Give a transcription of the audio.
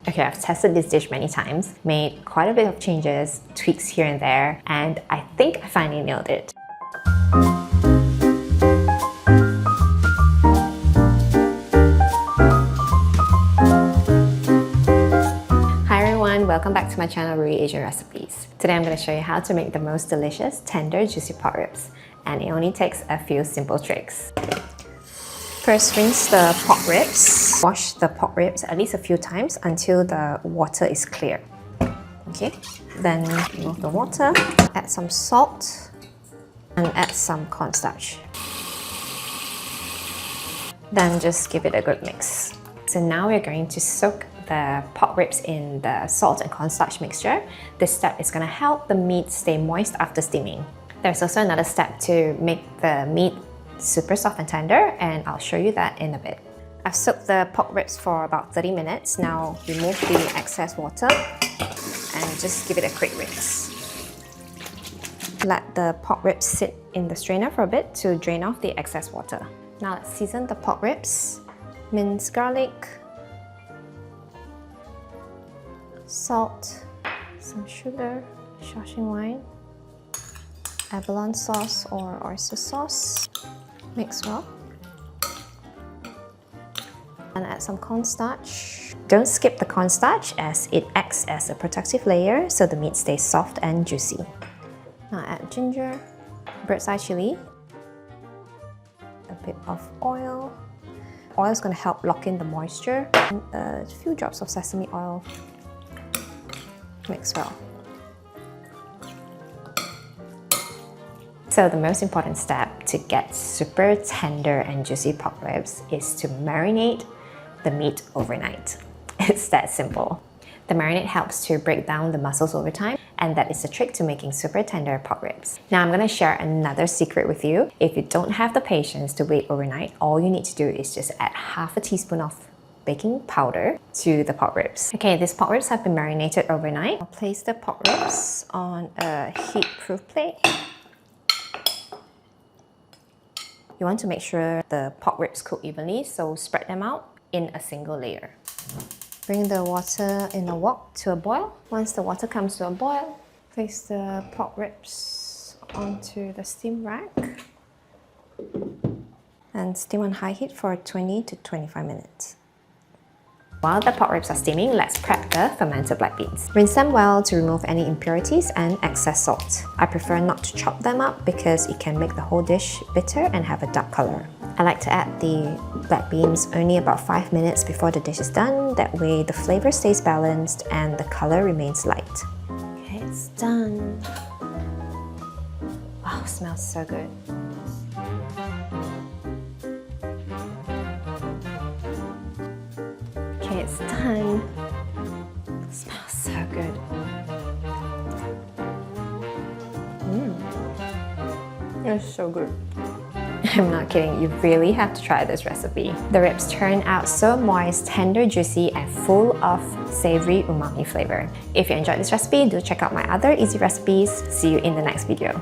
Okay, I've tested this dish many times, made quite a bit of changes, tweaks here and there, and I think I finally nailed it. Hi everyone, welcome back to my channel, Rui Asian Recipes. Today I'm going to show you how to make the most delicious, tender, juicy pork ribs, and it only takes a few simple tricks. First, rinse the pork ribs. Wash the pork ribs at least a few times until the water is clear. Okay, then remove the water, add some salt, and add some cornstarch. Then just give it a good mix. So now we're going to soak the pork ribs in the salt and cornstarch mixture. This step is going to help the meat stay moist after steaming. There's also another step to make the meat super soft and tender, and I'll show you that in a bit. I've soaked the pork ribs for about 30 minutes. Now remove the excess water and just give it a quick rinse. Let the pork ribs sit in the strainer for a bit to drain off the excess water. Now let's season the pork ribs. Minced garlic, salt, some sugar, Shaoxing wine, abalone sauce or oyster sauce. Mix well. And add some cornstarch. Don't skip the cornstarch as it acts as a protective layer so the meat stays soft and juicy. Now add ginger, bird's eye chilli, a bit of oil. Oil is going to help lock in the moisture. And a few drops of sesame oil. Mix well. So the most important step to get super tender and juicy pork ribs is to marinate the meat overnight. It's that simple. The marinade helps to break down the muscles over time, and that is the trick to making super tender pork ribs. Now I'm going to share another secret with you. If you don't have the patience to wait overnight, all you need to do is just add half a teaspoon of baking powder to the pork ribs. Okay, these pork ribs have been marinated overnight. I'll place the pork ribs on a heat-proof plate. You want to make sure the pork ribs cook evenly, so spread them out in a single layer. Bring the water in a wok to a boil. Once the water comes to a boil, place the pork ribs onto the steam rack and steam on high heat for 20 to 25 minutes. While the pork ribs are steaming, let's prep the fermented black beans. Rinse them well to remove any impurities and excess salt. I prefer not to chop them up because it can make the whole dish bitter and have a dark color. I like to add the black beans only about 5 minutes before the dish is done. That way the flavor stays balanced and the color remains light. Okay, it's done. Wow, smells so good. Okay, it's done. It smells so good. It's so good. I'm not kidding, you really have to try this recipe. The ribs turn out so moist, tender, juicy, and full of savoury umami flavour. If you enjoyed this recipe, do check out my other easy recipes. See you in the next video.